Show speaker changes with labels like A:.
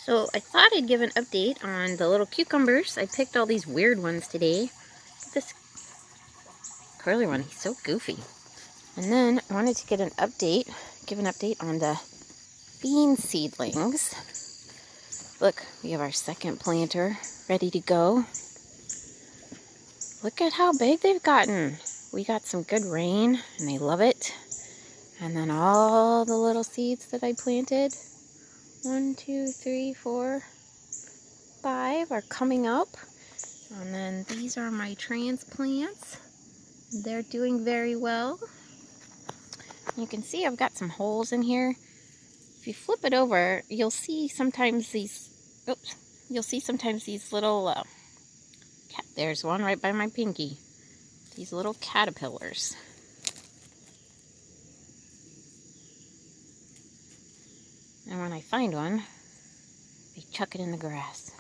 A: So I thought I'd give an update on the little cucumbers. I picked all these weird ones today. This curly one, he's so goofy. And then I wanted to give an update on the bean seedlings. Look, we have our second planter ready to go. Look at how big they've gotten. We got some good rain and they love it. And then all the little seeds that I planted, 1, 2, 3, 4, 5 are coming up. And then these are my transplants. They're doing very well. You can see I've got some holes in here. If you flip it over, you'll see sometimes these, little, there's one right by my pinky. These little caterpillars. And when I find one, I chuck it in the grass.